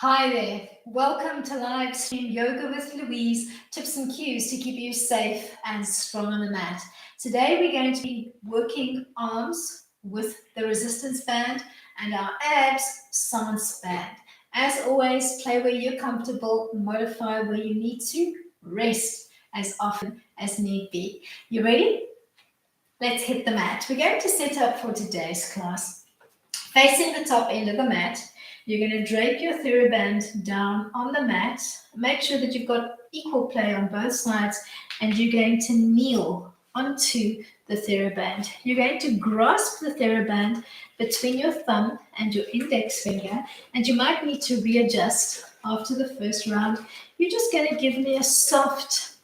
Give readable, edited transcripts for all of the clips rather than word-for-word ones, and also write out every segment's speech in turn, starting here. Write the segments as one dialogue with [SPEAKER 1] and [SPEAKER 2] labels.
[SPEAKER 1] Hi there. Welcome to live stream Yoga with Louise, tips and cues to keep you safe and strong on the mat. Today we're going to be working arms with the resistance band and our abs stance band. As always, play where you're comfortable, modify where you need to, rest as often as need be. You ready? Let's hit the mat. We're going to set up for today's class. Facing the top end of the mat, you're going to drape your Theraband down on the mat. Make sure that you've got equal play on both sides, and you're going to kneel onto the Theraband. You're going to grasp the Theraband between your thumb and your index finger, and you might need to readjust after the first round. You're just going to give me a soft,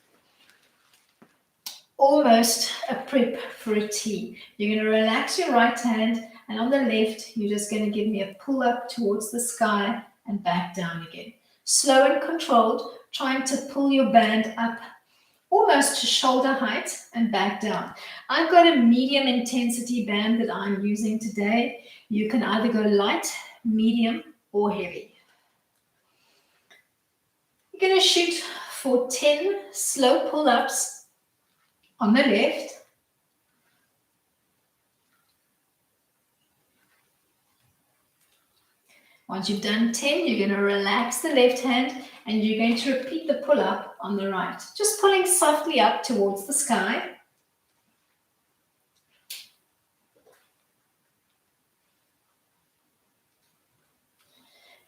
[SPEAKER 1] almost a prep for a T. You're going to relax your right hand, and on the left, you're just going to give me a pull up towards the sky and back down again. Slow and controlled, trying to pull your band up almost to shoulder height and back down. I've got a medium intensity band that I'm using today. You can either go light, medium, or heavy. You're going to shoot for 10 slow pull-ups on the left. Once you've done 10, you're going to relax the left hand and you're going to repeat the pull-up on the right. Just pulling softly up towards the sky.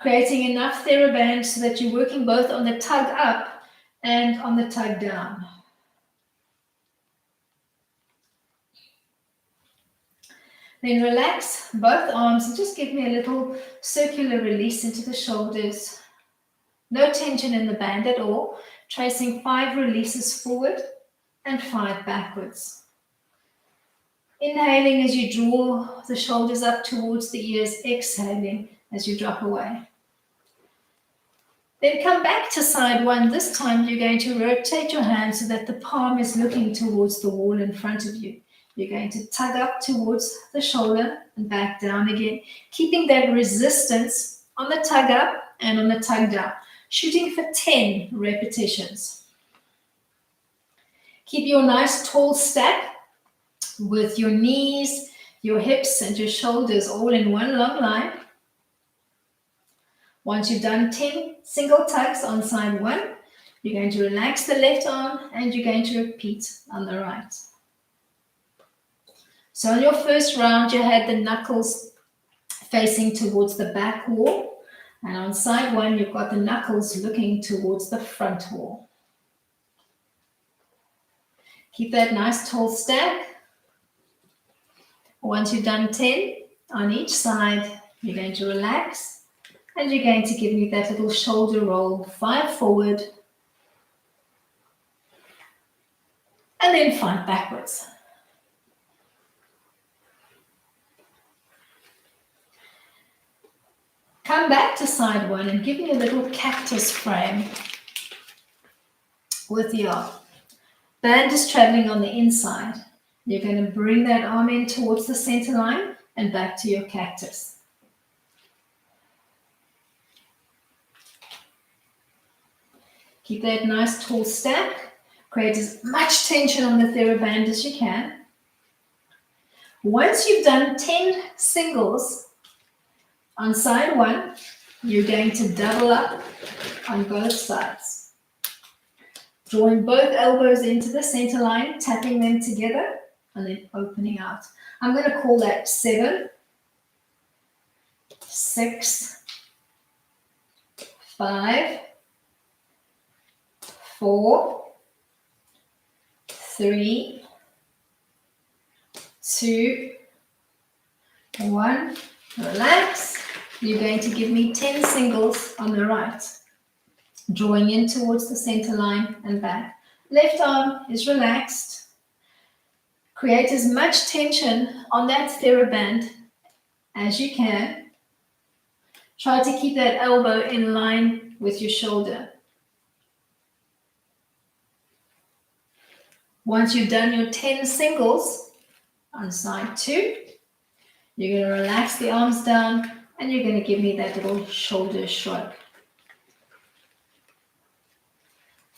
[SPEAKER 1] Creating enough Theraband so that you're working both on the tug up and on the tug down. Then relax both arms and just give me a little circular release into the shoulders. No tension in the band at all. Tracing 5 releases forward and 5 backwards. Inhaling as you draw the shoulders up towards the ears. Exhaling as you drop away. Then come back to side 1. This time you're going to rotate your hand so that the palm is looking towards the wall in front of you. You're going to tug up towards the shoulder and back down again, keeping that resistance on the tug up and on the tug down, shooting for 10 repetitions. Keep your nice tall stack with your knees, your hips, and your shoulders all in one long line. Once you've done 10 single tugs on side 1, you're going to relax the left arm and you're going to repeat on the right. So on your first round, you had the knuckles facing towards the back wall. And on side 1, you've got the knuckles looking towards the front wall. Keep that nice tall stack. Once you've done 10 on each side, you're going to relax. And you're going to give me that little shoulder roll, 5 forward. And then 5 backwards. Come back to side 1 and give me a little cactus frame with your band is traveling on the inside. You're going to bring that arm in towards the center line and back to your cactus. Keep that nice tall stack. Create as much tension on the Theraband as you can. Once you've done 10 singles, on side 1, you're going to double up on both sides. Drawing both elbows into the center line, tapping them together, and then opening out. I'm going to call that 7, 6, 5, 4, 3, 2, 1. Relax. You're going to give me 10 singles on the right. Drawing in towards the center line and back. Left arm is relaxed. Create as much tension on that Theraband as you can. Try to keep that elbow in line with your shoulder. Once you've done your 10 singles on side 2, you're going to relax the arms down and you're going to give me that little shoulder shrug.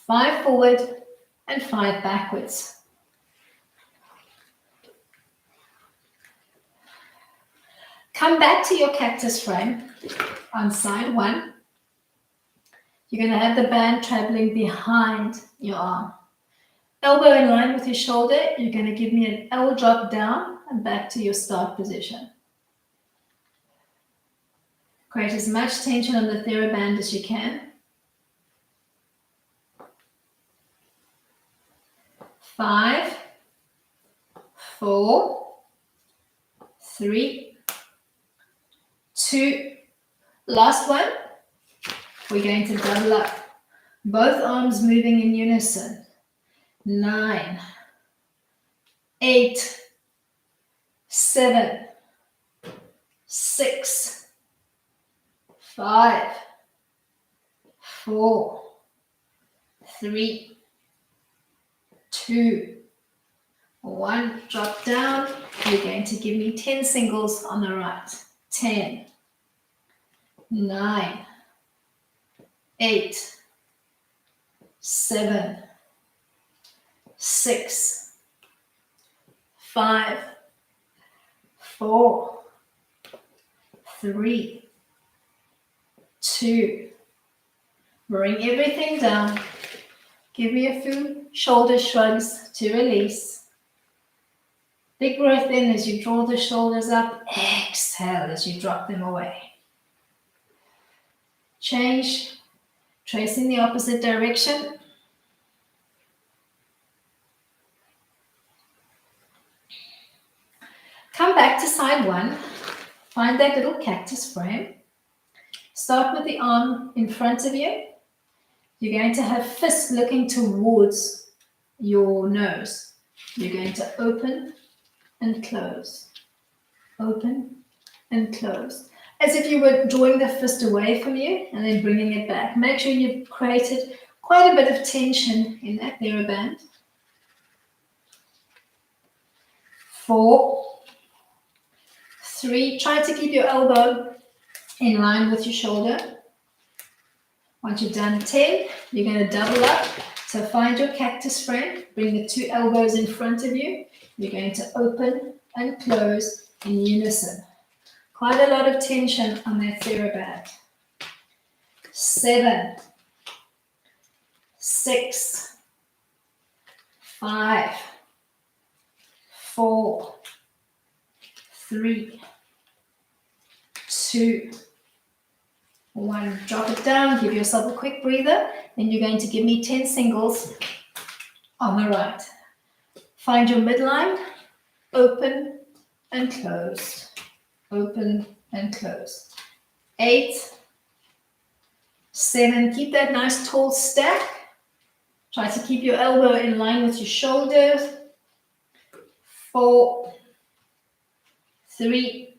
[SPEAKER 1] 5 forward, and 5 backwards. Come back to your cactus frame on side 1. You're going to have the band traveling behind your arm. Elbow in line with your shoulder. You're going to give me an L drop down and back to your start position. Create as much tension on the Theraband as you can. 5, 4, 3, 2, last one. We're going to double up. Both arms moving in unison. 9, 8, 7, 6, 5, 4, 3, 2, 1. Drop down. You're going to give me 10 singles on the right. 10, 9, 8, 7, 6, 5, 4, 3, 2. Bring everything down. Give me a few shoulder shrugs to release. Big breath in as you draw the shoulders up. Exhale as you drop them away. Change. Trace in the opposite direction. Come back to side 1. Find that little cactus frame. Start with the arm in front of you. You're going to have fists looking towards your nose. You're going to open and close. Open and close. As if you were drawing the fist away from you and then bringing it back. Make sure you've created quite a bit of tension in that Theraband. 4, 3. Try to keep your elbow in line with your shoulder. Once you've done 10, you're going to double up. So find your cactus frame. Bring the 2 elbows in front of you. You're going to open and close in unison. Quite a lot of tension on that Theraband. 7, 6, 5, 4, 3, 2, 1. Drop it down. Give yourself a quick breather. Then you're going to give me 10 singles on the right. Find your midline. Open and close. Open and close. 8, 7. Keep that nice tall stack. Try to keep your elbow in line with your shoulders. 4, 3,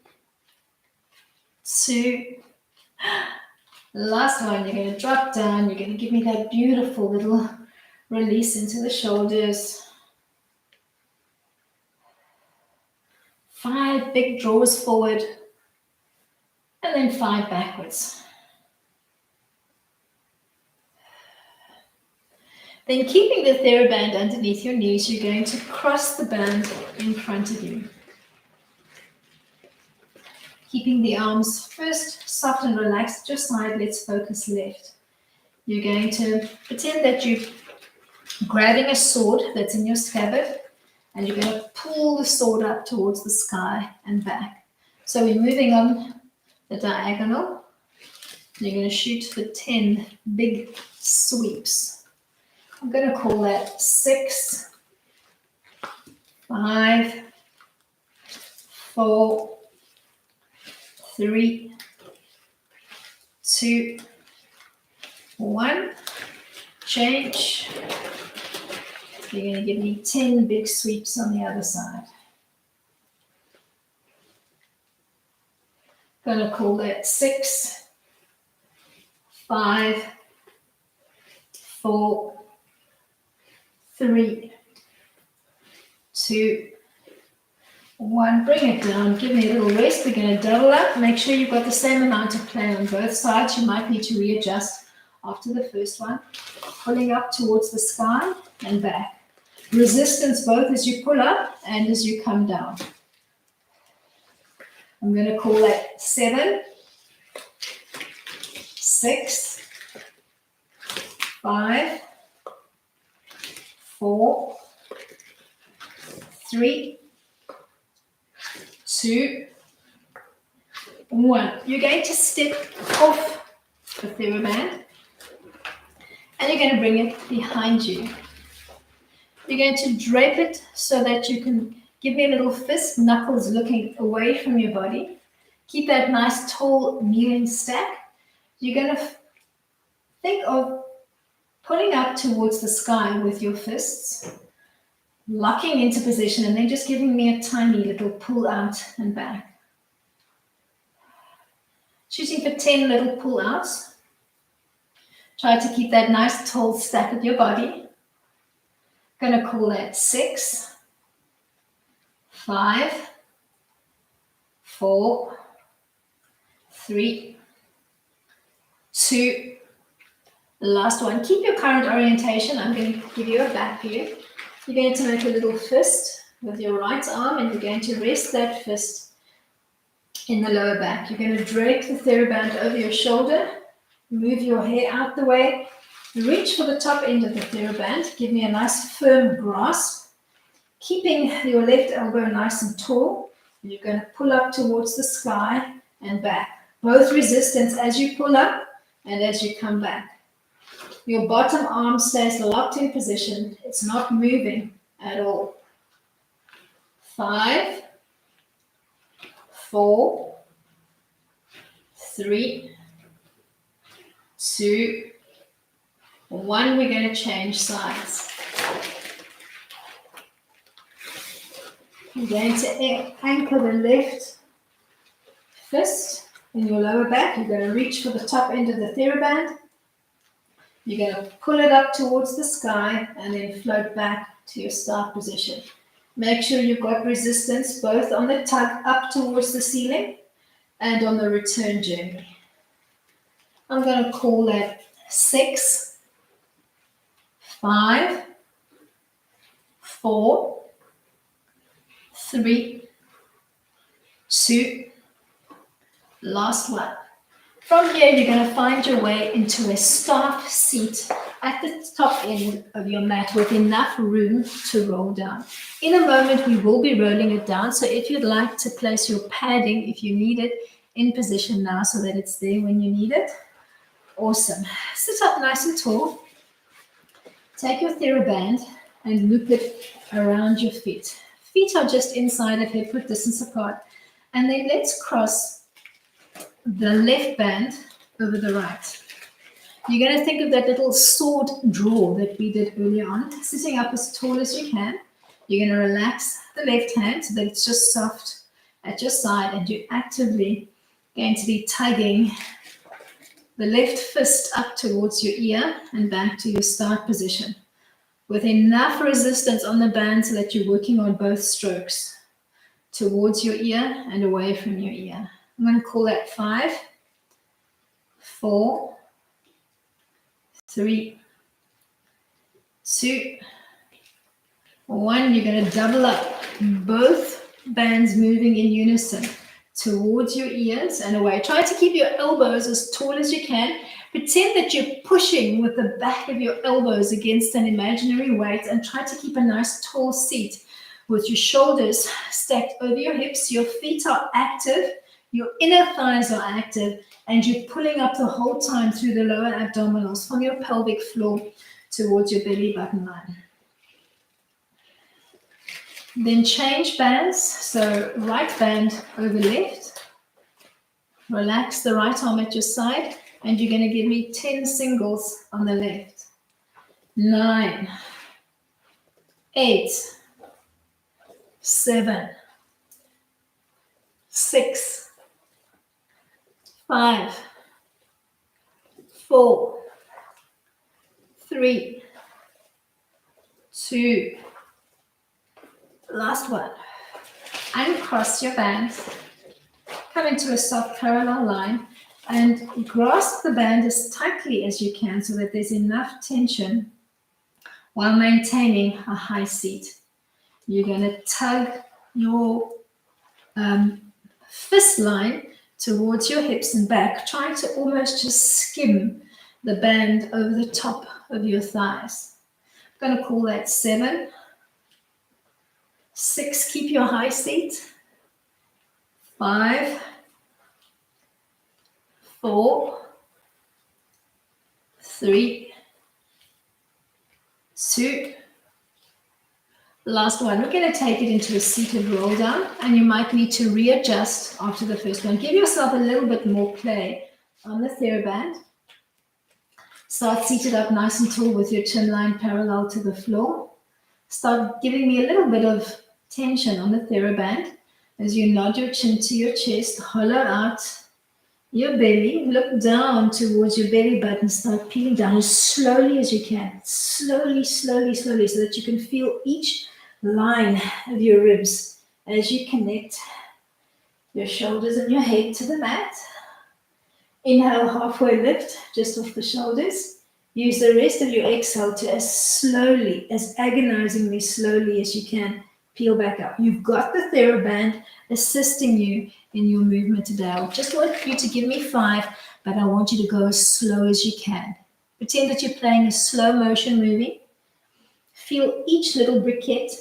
[SPEAKER 1] 2. Last one. You're going to drop down. You're going to give me that beautiful little release into the shoulders. 5 big draws forward, and then 5 backwards. Then keeping the Theraband underneath your knees, you're going to cross the band in front of you. Keeping the arms first soft and relaxed at your side. Let's focus left. You're going to pretend that you're grabbing a sword that's in your scabbard, and you're going to pull the sword up towards the sky and back. So we're moving on the diagonal. You're going to shoot for 10 big sweeps. I'm going to call that 6, 5, 4, 3, 2, 1. Change. You're going to give me 10 big sweeps on the other side. Going to call that 6, 5, 4, 3, 2, 1. Bring it down. Give me a little rest. We're going to double up. Make sure you've got the same amount of play on both sides. You might need to readjust after the first one, pulling up towards the sky and back. Resistance both as you pull up and as you come down. I'm going to call that 7, 6, 5, 4, 3, 2, 1. You're going to step off the Theraband and you're going to bring it behind you. You're going to drape it so that you can give me a little fist, knuckles looking away from your body. Keep that nice tall kneeling stack. You're going to think of pulling up towards the sky with your fists, locking into position, and then just giving me a tiny little pull out and back. Shooting for 10 little pull outs. Try to keep that nice tall stack of your body. Going to call that 6, 5, 4, 3, 2, last one. Keep your current orientation. I'm going to give you a back view. You're going to make a little fist with your right arm and you're going to rest that fist in the lower back. You're going to drape the Theraband over your shoulder, move your hair out the way, reach for the top end of the Theraband, give me a nice firm grasp, keeping your left elbow nice and tall. You're going to pull up towards the sky and back. Both resistance as you pull up and as you come back. Your bottom arm stays locked in position. It's not moving at all. 5, 4, 3, 2, 1. We're going to change sides. You're going to anchor the left fist in your lower back. You're going to reach for the top end of the Theraband. You're going to pull it up towards the sky and then float back to your start position. Make sure you've got resistance both on the tug up towards the ceiling and on the return journey. I'm going to call that 6, 5, 4, 3, 2, last one. From here, you're going to find your way into a staff seat at the top end of your mat with enough room to roll down. In a moment, we will be rolling it down. So if you'd like to place your padding, if you need it, in position now so that it's there when you need it. Awesome. Sit up nice and tall. Take your Theraband and loop it around your feet. Feet are just inside of hip width distance apart. And then let's cross the left band over the right. You're going to think of that little sword draw that we did earlier on, sitting up as tall as you can. You're going to relax the left hand so that it's just soft at your side, and you're actively going to be tugging the left fist up towards your ear and back to your start position with enough resistance on the band so that you're working on both strokes towards your ear and away from your ear. I'm going to call that 5, 4, 3, 2, 1. You're going to double up, both bands moving in unison towards your ears and away. Try to keep your elbows as tall as you can. Pretend that you're pushing with the back of your elbows against an imaginary weight and try to keep a nice tall seat with your shoulders stacked over your hips. Your feet are active. Your inner thighs are active, and you're pulling up the whole time through the lower abdominals from your pelvic floor towards your belly button line. Then change bands, so right band over left. Relax the right arm at your side, and you're going to give me 10 singles on the left. 9, 8, 7, 6, 5, 4, 3, 2, last one. Uncross your bands. Come into a soft parallel line And grasp the band as tightly as you can so that there's enough tension while maintaining a high seat. You're going to tug your fist line towards your hips and back, trying to almost just skim the band over the top of your thighs. I'm going to call that 7, 6, keep your high seat, 5, 4, 3, 2, last one. We're going to take it into a seated roll down, and you might need to readjust after the first one. Give yourself a little bit more play on the Theraband. Start seated up nice and tall with your chin line parallel to the floor. Start giving me a little bit of tension on the Theraband as you nod your chin to your chest, hollow out your belly, look down towards your belly button, start peeling down as slowly as you can. Slowly, slowly, slowly, so that you can feel each line of your ribs as you connect your shoulders and your head to the mat. Inhale, halfway lift, just off the shoulders. Use the rest of your exhale to as slowly, as agonizingly slowly as you can, peel back up. You've got the Theraband assisting you in your movement today. I just want you to give me 5, but I want you to go as slow as you can. Pretend that you're playing a slow motion movie. Feel each little briquette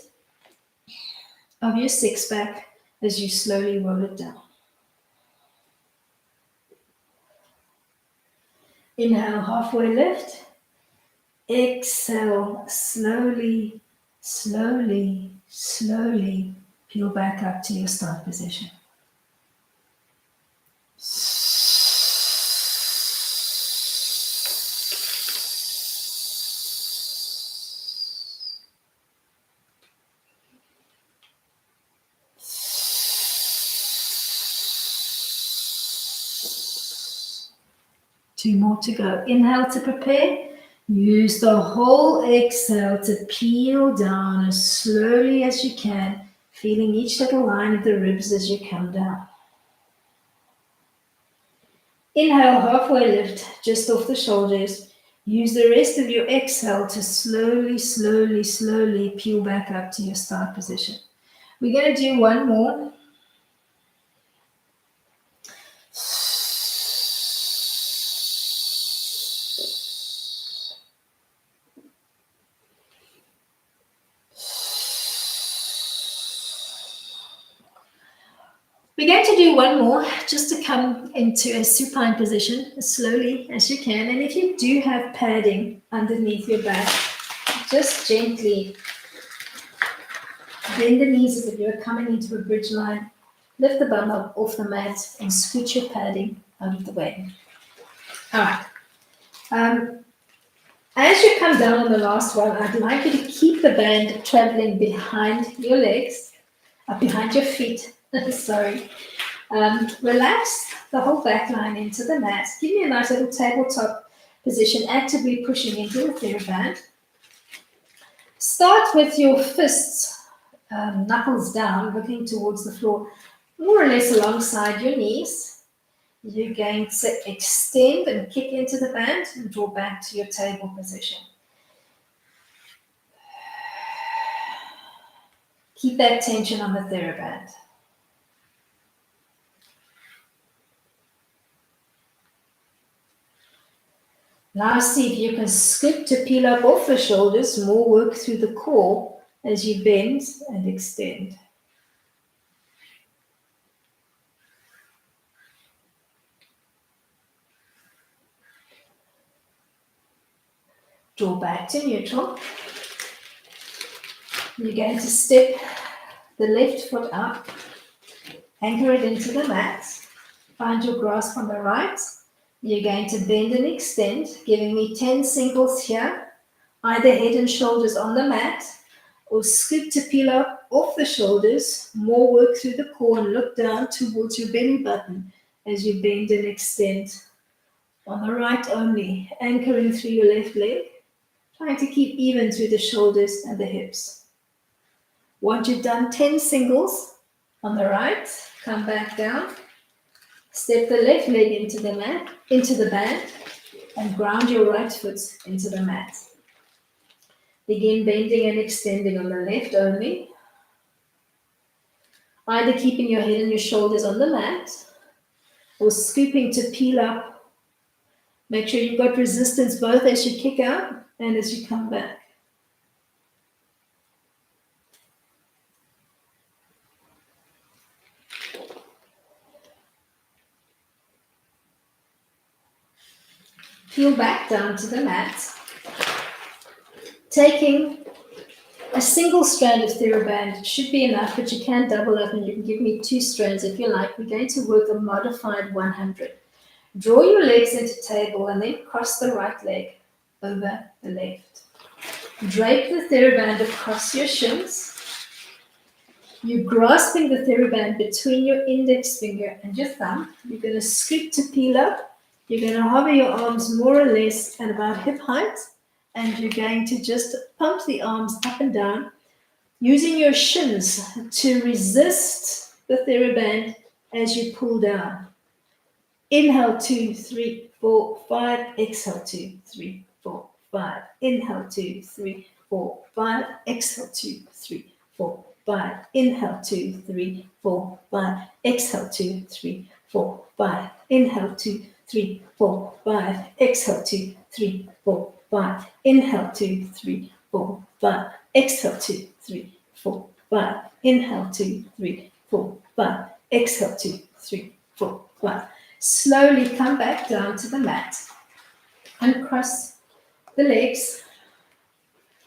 [SPEAKER 1] of your six-pack as you slowly roll it down. Inhale, halfway lift. Exhale, slowly, slowly, slowly peel back up to your start position. Two more to go. Inhale to prepare. Use the whole exhale to peel down as slowly as you can, feeling each little line of the ribs as you come down. Inhale, halfway lift, just off the shoulders. Use the rest of your exhale to slowly, slowly, slowly peel back up to your start position. We're going to do one more. We're going to do one more just to come into a supine position as slowly as you can. And if you do have padding underneath your back, just gently bend the knees as if you're coming into a bridge line. Lift the bum up off the mat and scoot your padding out of the way. All right. As you come down on the last one, I'd like you to keep the band traveling behind your legs, behind your feet. Sorry. Relax the whole back line into the mat. Give me a nice little tabletop position, actively pushing into the Theraband. Start with your fists, knuckles down, looking towards the floor, more or less alongside your knees. You're going to extend and kick into the band and draw back to your table position. Keep that tension on the Theraband. Now see if you can scoop to peel up off the shoulders, more work through the core as you bend and extend. Draw back to neutral. You're going to step the left foot up, anchor it into the mat, find your grasp on the right. You're going to bend and extend, giving me 10 singles here, either head and shoulders on the mat, or scoop to peel up off the shoulders, more work through the core and look down towards your belly button as you bend and extend. On the right only, anchoring through your left leg, trying to keep even through the shoulders and the hips. Once you've done 10 singles on the right, come back down, Step the left leg into the mat, into the band, and ground your right foot into the mat. Begin bending and extending on the left only, either keeping your head and your shoulders on the mat or scooping to peel up. Make sure you've got resistance both as you kick out and as you come back. Peel back down to the mat, taking a single strand of Theraband should be enough, but you can double up and you can give me 2 strands if you like. We're going to work a modified 100. Draw your legs into table and then cross the right leg over the left. Drape the Theraband across your shins. You're grasping the Theraband between your index finger and your thumb. You're going to scoop to peel up. You're going to hover your arms more or less at about hip height, and you're going to just pump the arms up and down, using your shins to resist the Theraband as you pull down. Inhale, 2, 3, 4, 5. Exhale, 2, 3, 4, 5. Inhale, 2, 3, 4, 5. Exhale, 2, 3, 4, 5. Inhale, 2, 3, 4, 5. Exhale, 2, 3, 4, 5. Inhale, 2, 3, 4, 5. Exhale, 2, 3, 4, 5. Inhale, 2, 3, 4, 5. Exhale, 2, 3, 4, 5. Inhale, 2, 3, 4, 5. Exhale, 2, 3, 4, 5. Slowly come back down to the mat and cross the legs.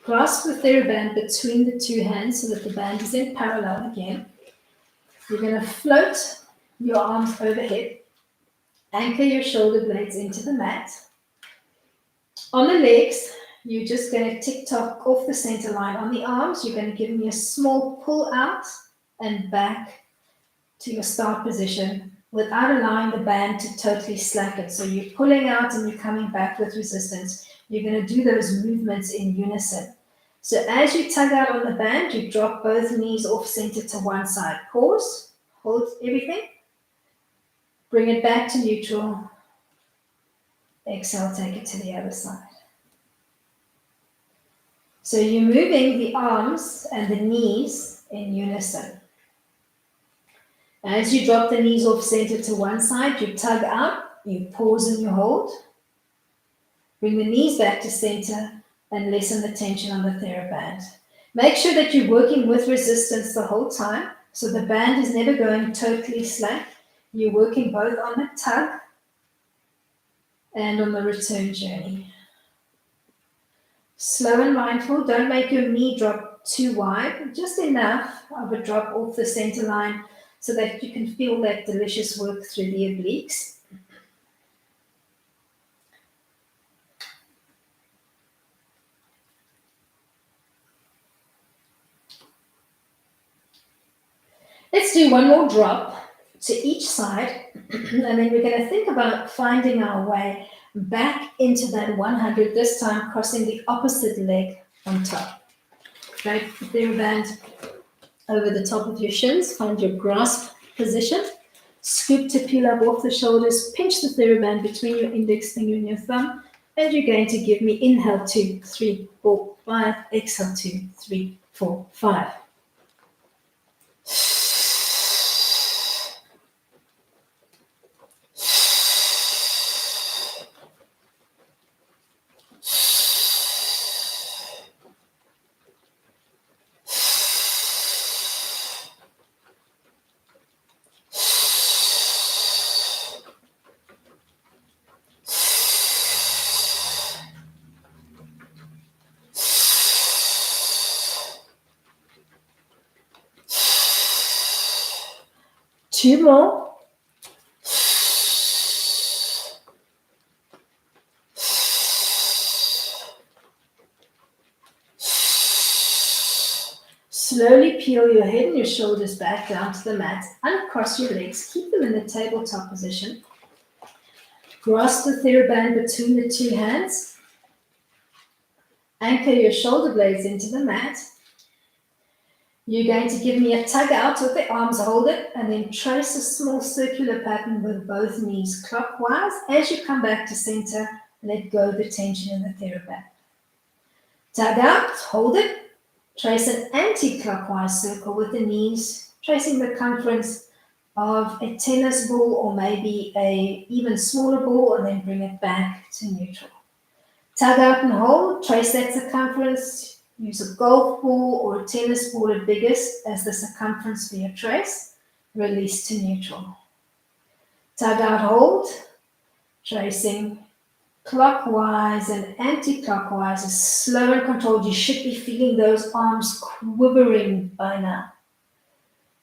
[SPEAKER 1] Grasp the Theraband between the 2 hands so that the band is in parallel again. You're going to float your arms overhead. Anchor your shoulder blades into the mat. On the legs, you're just going to tick-tock off the center line. On the arms, you're going to give me a small pull out and back to your start position without allowing the band to totally slacken. So you're pulling out and you're coming back with resistance. You're going to do those movements in unison. So as you tug out on the band, you drop both knees off center to one side. Pause, hold everything, bring it back to neutral. Exhale, take it to the other side. So you're moving the arms and the knees in unison. As you drop the knees off center to one side, you tug out, you pause and you hold. Bring the knees back to center and lessen the tension on the Theraband. Make sure that you're working with resistance the whole time, so the band is never going totally slack. You're working both on the tug and on the return journey. Slow and mindful. Don't make your knee drop too wide, just enough of a drop off the center line so that you can feel that delicious work through the obliques. Let's do one more drop to each side, and then we're going to think about finding our way back into that 100, this time crossing the opposite leg on top. Right, Theraband over the top of your shins, find your grasp position, scoop to peel up off the shoulders, pinch the Theraband between your index finger and your thumb, and you're going to give me inhale 2, 3, 4, 5, exhale 2, 3, 4, 5. Two more. Slowly peel your head and your shoulders back down to the mat. Uncross your legs. Keep them in the tabletop position. Grasp the Theraband between the 2 hands. Anchor your shoulder blades into the mat. You're going to give me a tug out with the arms, hold it, and then trace a small circular pattern with both knees clockwise. As you come back to center, let go of the tension in the Theraband. Tug out, hold it, trace an anti-clockwise circle with the knees, tracing the circumference of a tennis ball or maybe a even smaller ball, and then bring it back to neutral. Tug out and hold, trace that circumference, use a golf ball or a tennis ball at biggest as the circumference for your trace, release to neutral. Tug out, hold, tracing clockwise and anti-clockwise is slow and controlled. You should be feeling those arms quivering by now.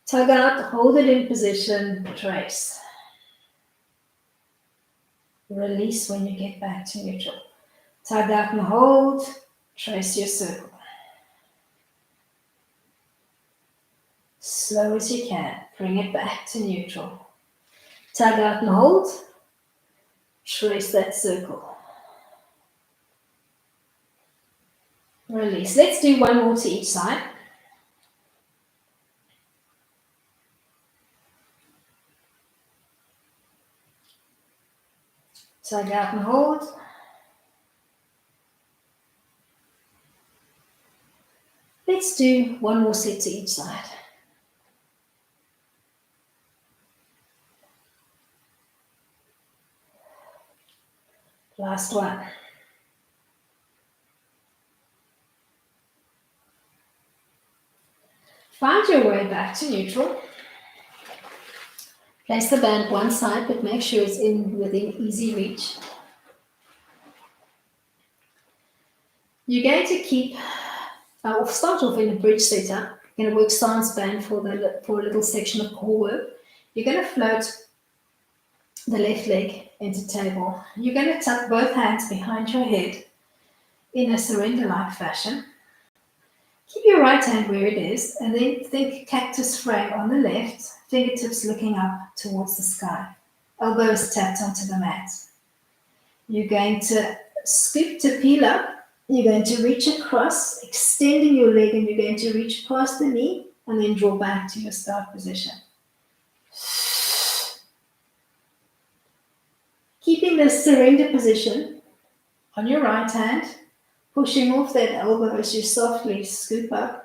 [SPEAKER 1] Tug out, hold it in position, trace. Release when you get back to neutral. Tug out and hold, trace your circle. Slow as you can, bring it back to neutral. Tug out and hold, trace that circle. Release. Let's do one more to each side. Tug out and hold. Let's do one more set to each side. Last one. Find your way back to neutral. Place the band one side, but make sure it's within easy reach. You're going to keep, start off in a bridge setup. You're going to work stance band for a little section of core work. You're going to float the left leg into table. You're going to tuck both hands behind your head in a surrender-like fashion. Keep your right hand where it is, and then think cactus frame on the left, fingertips looking up towards the sky. Elbows tapped onto the mat. You're going to scoop to peel up. You're going to reach across, extending your leg, and you're going to reach past the knee, and then draw back to your start position. Keeping the surrender position on your right hand, pushing off that elbow as you softly scoop up.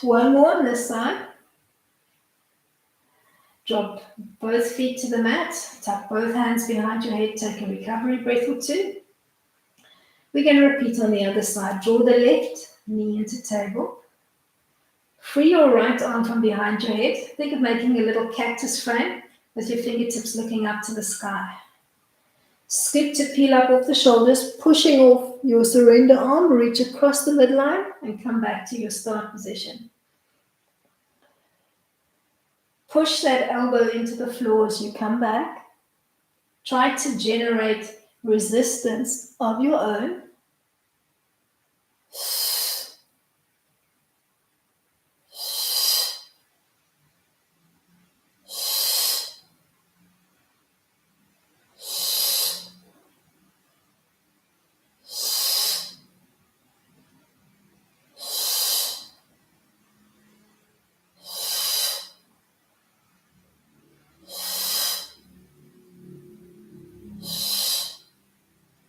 [SPEAKER 1] One more on this side. Drop both feet to the mat. Tuck both hands behind your head. Take a recovery breath or two. We're going to repeat on the other side. Draw the left knee into table. Free your right arm from behind your head. Think of making a little cactus frame with your fingertips looking up to the sky. Scoop to peel up off the shoulders, pushing off your surrender arm, reach across the midline and come back to your start position. Push that elbow into the floor as you come back. Try to generate resistance of your own.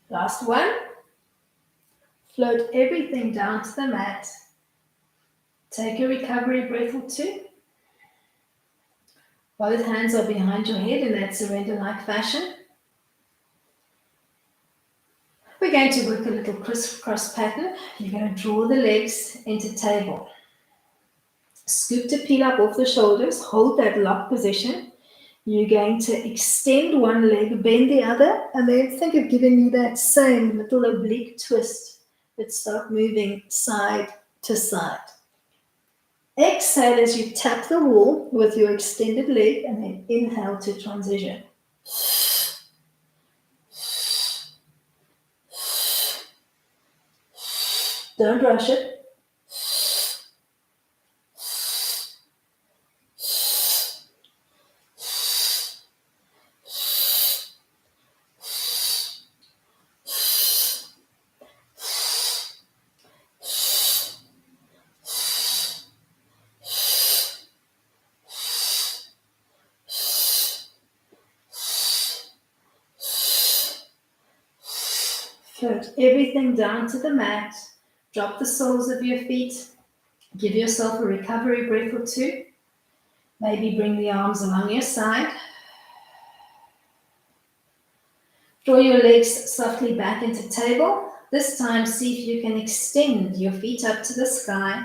[SPEAKER 1] Last one. Float everything down to the mat. Take a recovery breath or two. Both hands are behind your head in that surrender-like fashion. We're going to work a little crisscross pattern. You're going to draw the legs into table. Scoop to peel up off the shoulders. Hold that lock position. You're going to extend one leg, bend the other, and then think of giving me that same little oblique twist, but start moving side to side. Exhale as you tap the wall with your extended leg, and then inhale to transition. Don't rush it. Float everything down to the mat. Drop the soles of your feet. Give yourself a recovery breath or two. Maybe bring the arms along your side. Draw your legs softly back into table. This time, see if you can extend your feet up to the sky.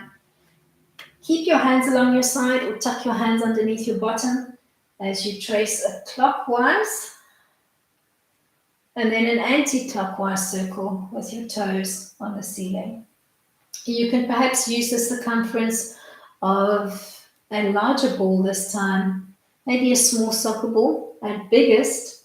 [SPEAKER 1] Keep your hands along your side or tuck your hands underneath your bottom as you trace a clockwise and then an anti-clockwise circle with your toes on the ceiling. You can perhaps use the circumference of a larger ball this time, maybe a small soccer ball, at biggest,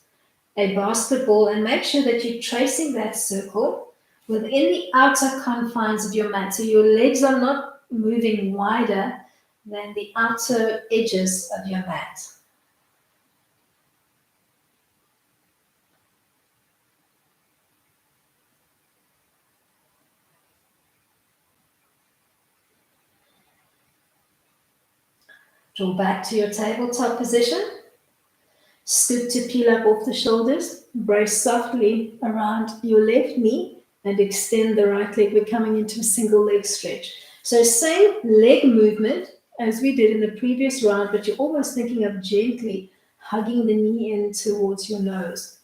[SPEAKER 1] a basketball, and make sure that you're tracing that circle within the outer confines of your mat. So your legs are not moving wider than the outer edges of your mat. Draw back to your tabletop position. Scoop to peel up off the shoulders. Brace softly around your left knee and extend the right leg. We're coming into a single leg stretch. So same leg movement as we did in the previous round, but you're almost thinking of gently hugging the knee in towards your nose.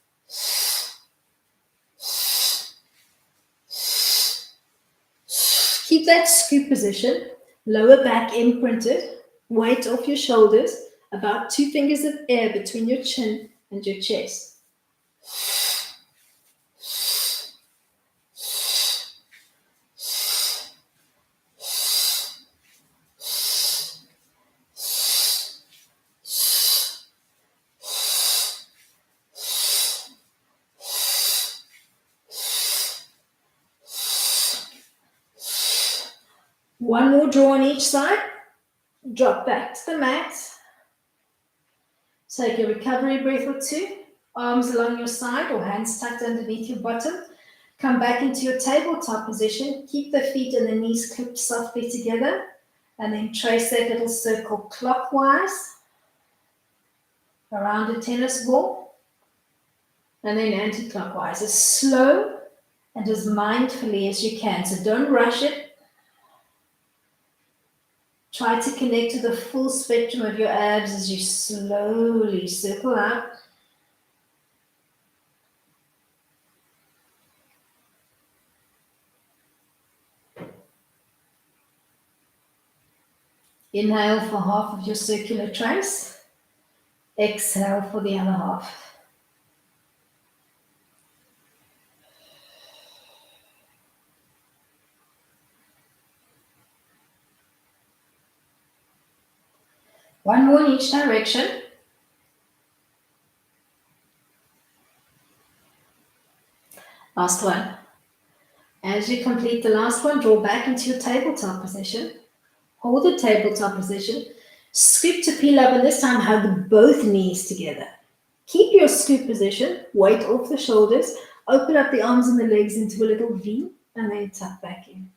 [SPEAKER 1] Keep that scoop position, lower back imprinted, weight off your shoulders, about 2 fingers of air between your chin and your chest. One more draw on each side. Drop back to the mat. Take a recovery breath or two. Arms along your side or hands tucked underneath your bottom. Come back into your tabletop position. Keep the feet and the knees clipped softly together. And then trace that little circle clockwise around a tennis ball. And then anti-clockwise, as slow and as mindfully as you can. So don't rush it. Try to connect to the full spectrum of your abs as you slowly circle out. Inhale for half of your circular trace. Exhale for the other half. One more in each direction. Last one. As you complete the last one, draw back into your tabletop position. Hold the tabletop position. Scoop to peel up, and this time hug both knees together. Keep your scoop position, weight off the shoulders. Open up the arms and the legs into a little V, and then tuck back in.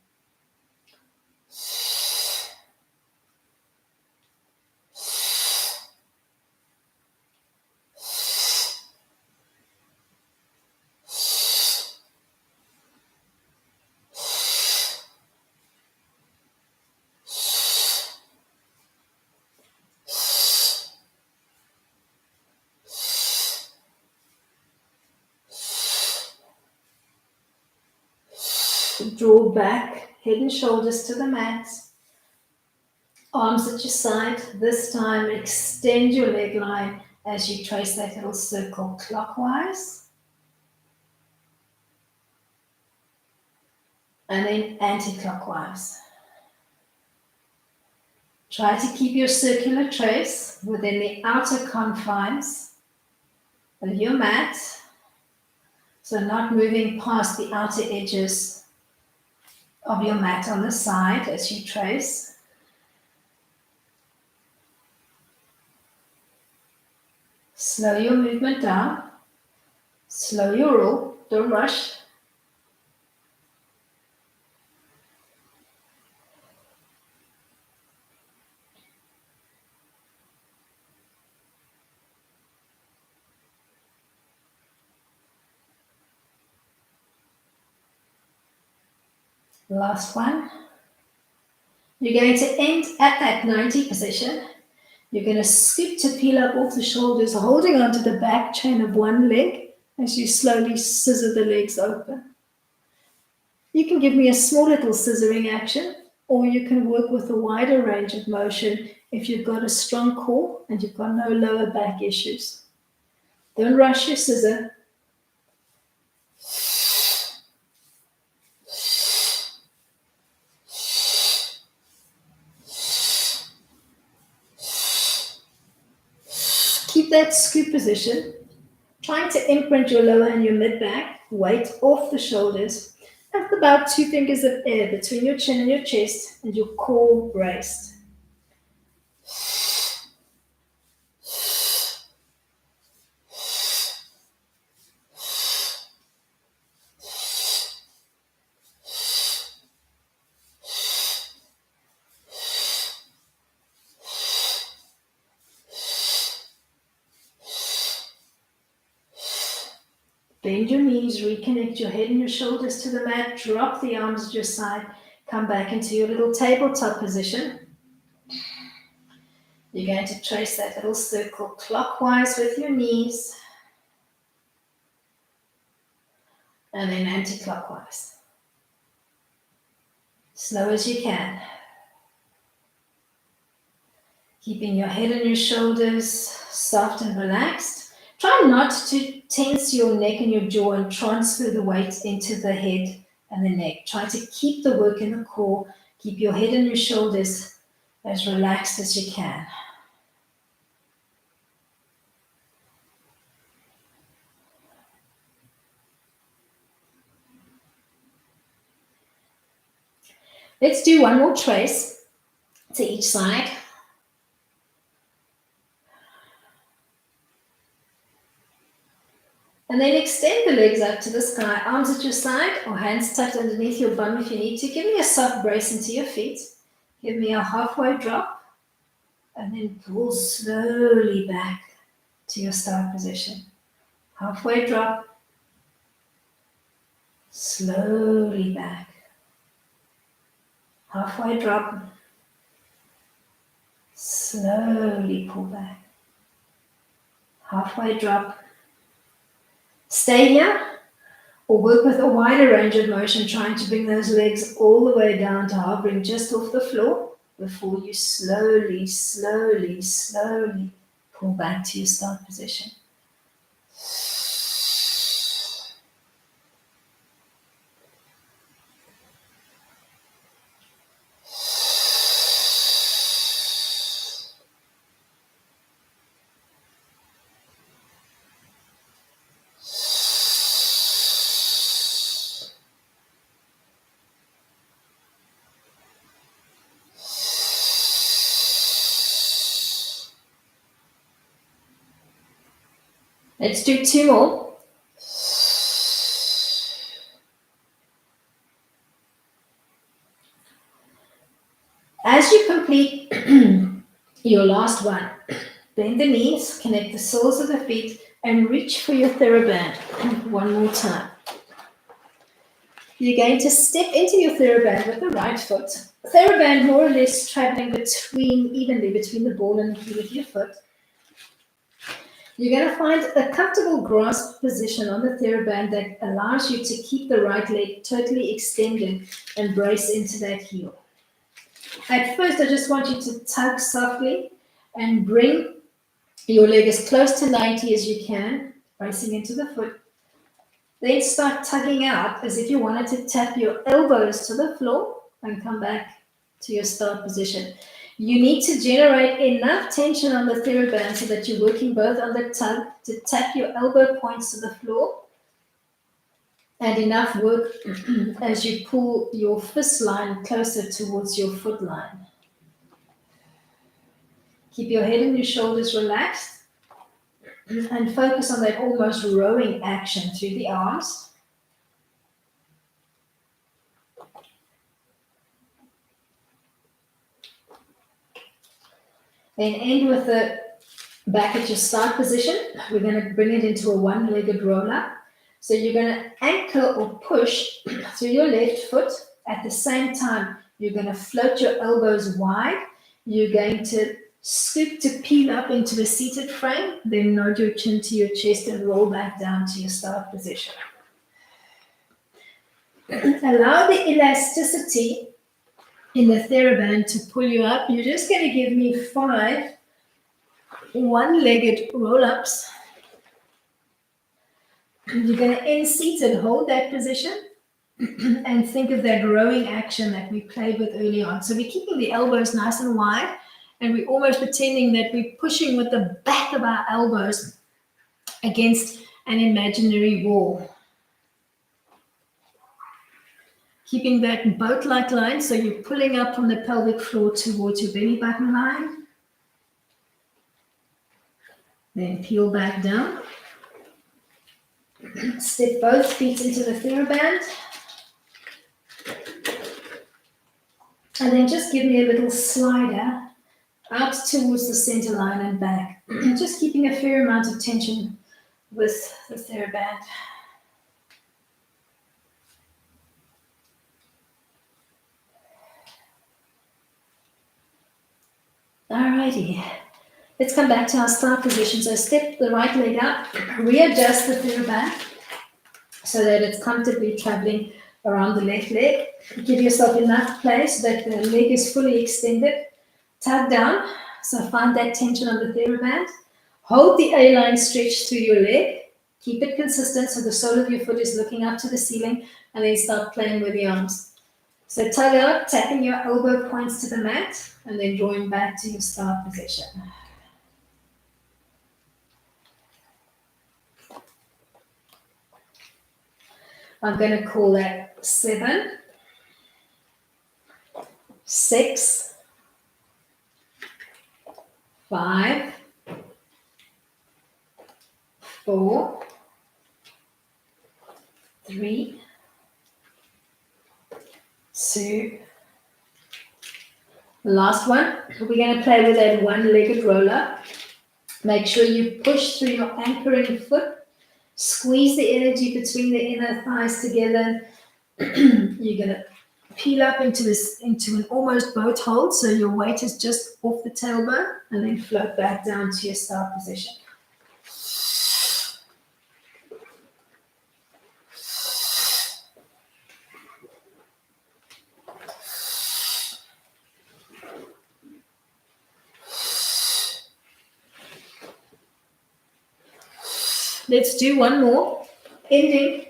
[SPEAKER 1] Draw back, head and shoulders to the mat. Arms at your side. This time, extend your leg line as you trace that little circle clockwise. And then anti-clockwise. Try to keep your circular trace within the outer confines of your mat. So not moving past the outer edges of your mat on the side as you trace. Slow your movement down. Slow your roll. Don't rush. Last one. You're going to end at that 90 position. You're going to scoop to peel up off the shoulders, holding onto the back chain of one leg as you slowly scissor the legs open. You can give me a small little scissoring action, or you can work with a wider range of motion if you've got a strong core and you've got no lower back issues. Don't rush your scissor. Keep that scoop position, trying to imprint your lower and your mid back, weight off the shoulders, and about 2 fingers of air between your chin and your chest, and your core braced. Bend your knees, reconnect your head and your shoulders to the mat, drop the arms at your side, come back into your little tabletop position. You're going to trace that little circle clockwise with your knees and then anti-clockwise. Slow as you can. Keeping your head and your shoulders soft and relaxed. Try not to tense your neck and your jaw and transfer the weight into the head and the neck. Try to keep the work in the core. Keep your head and your shoulders as relaxed as you can. Let's do one more trace to each side. And then extend the legs up to the sky, arms at your side or hands tucked underneath your bum if you need to. Give me a soft brace into your feet. Give me a halfway drop and then pull slowly back to your start position. Halfway drop, slowly back. Halfway drop, slowly pull back. Halfway drop. Stay here or work with a wider range of motion, trying to bring those legs all the way down to hovering just off the floor before you slowly, slowly, slowly pull back to your start position. Let's do 2 more. As you complete your last one, bend the knees, connect the soles of the feet, and reach for your Theraband one more time. You're going to step into your Theraband with the right foot. Theraband more or less traveling evenly between the ball and the heel of your foot. You're going to find a comfortable grasp position on the Theraband that allows you to keep the right leg totally extended and brace into that heel. At first, I just want you to tug softly and bring your leg as close to 90 as you can, bracing into the foot. Then start tugging out as if you wanted to tap your elbows to the floor and come back to your start position. You need to generate enough tension on the Theraband so that you're working both on the tug to tap your elbow points to the floor, and enough work as you pull your fist line closer towards your foot line. Keep your head and your shoulders relaxed and focus on that almost rowing action through the arms. Then end with the back at your start position. We're going to bring it into a one-legged roll-up. So you're going to anchor or push through your left foot. At the same time, you're going to float your elbows wide. You're going to scoop to peel up into a seated frame. Then nod your chin to your chest and roll back down to your start position. Allow the elasticity in the Theraband to pull you up. You're just going to give me 5 one-legged roll-ups. You're going to end seated, hold that position, and think of that rowing action that we played with early on. So we're keeping the elbows nice and wide, and we're almost pretending that we're pushing with the back of our elbows against an imaginary wall. Keeping that boat-like line, so you're pulling up from the pelvic floor towards your belly button line. Then peel back down. Step both feet into the Theraband. And then just give me a little slider out towards the center line and back. Just keeping a fair amount of tension with the Theraband. Alrighty. Let's come back to our start position. So step the right leg up, readjust the Theraband so that it's comfortably traveling around the left leg. Give yourself enough place so that the leg is fully extended. Tug down, so find that tension on the Theraband. Hold the A-line stretch through your leg. Keep it consistent so the sole of your foot is looking up to the ceiling, and then start playing with the arms. So tug out, tapping your elbow points to the mat, and then drawing back to your start position. I'm going to call that 7, 6, 5, 4, 3, 2. The last one, we're going to play with that one-legged roller. Make sure you push through your anchoring foot. Squeeze the energy between the inner thighs together. You're going to peel up into an almost boat hold, so your weight is just off the tailbone, and then float back down to your start position. Let's do one more. Ending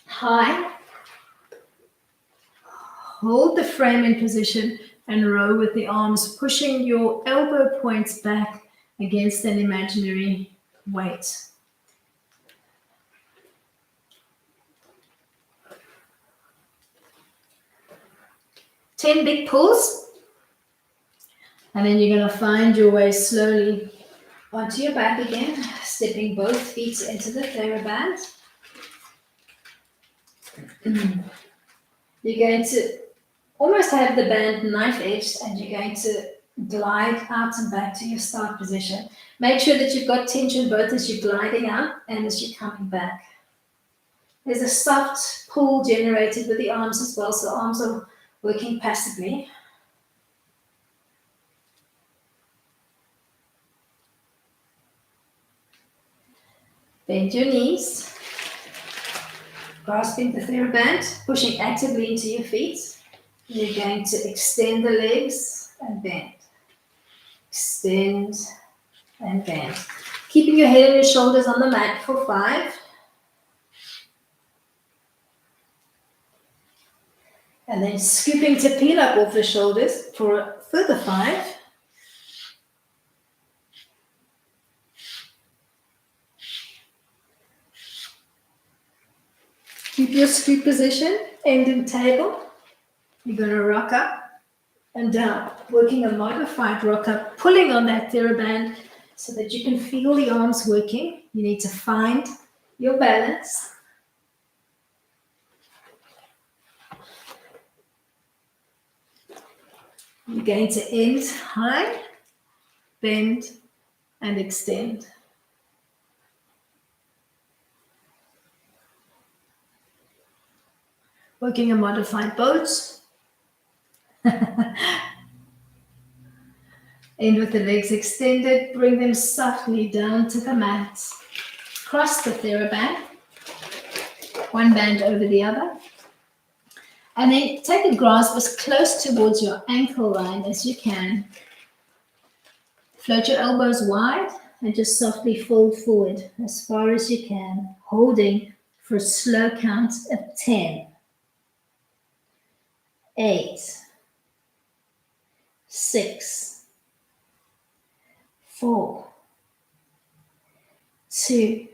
[SPEAKER 1] high. Hold the frame in position and row with the arms, pushing your elbow points back against an imaginary weight. Ten big pulls. And then you're going to find your way slowly onto your back again, stepping both feet into the Theraband. You're going to almost have the band knife-edged, and you're going to glide out and back to your start position. Make sure that you've got tension both as you're gliding out and as you're coming back. There's a soft pull generated with the arms as well, so arms are working passively. Bend your knees, grasping the Theraband, pushing actively into your feet. You're going to extend the legs and bend. Extend and bend. Keeping your head and your shoulders on the mat for 5. And then scooping to peel up off the shoulders for a further 5. Keep your street position, end in table. You're going to rock up and down, working a modified rock up, pulling on that Theraband so that you can feel the arms working. You need to find your balance. You're going to end high, bend, and extend. Working a modified boat. End with the legs extended. Bring them softly down to the mat. Cross the Theraband. One band over the other. And then take a grasp as close towards your ankle line as you can. Float your elbows wide and just softly fold forward as far as you can, holding for a slow count of 10, 8, 6, 4, 2.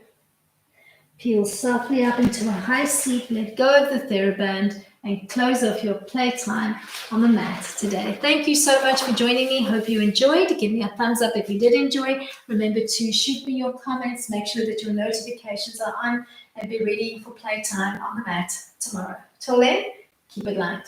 [SPEAKER 1] Peel softly up into a high seat, let go of the Theraband, and close off your playtime on the mat today. Thank you so much for joining me. Hope you enjoyed. Give me a thumbs up if you did enjoy. Remember to shoot me your comments. Make sure that your notifications are on, and be ready for playtime on the mat tomorrow. Till then, keep it light.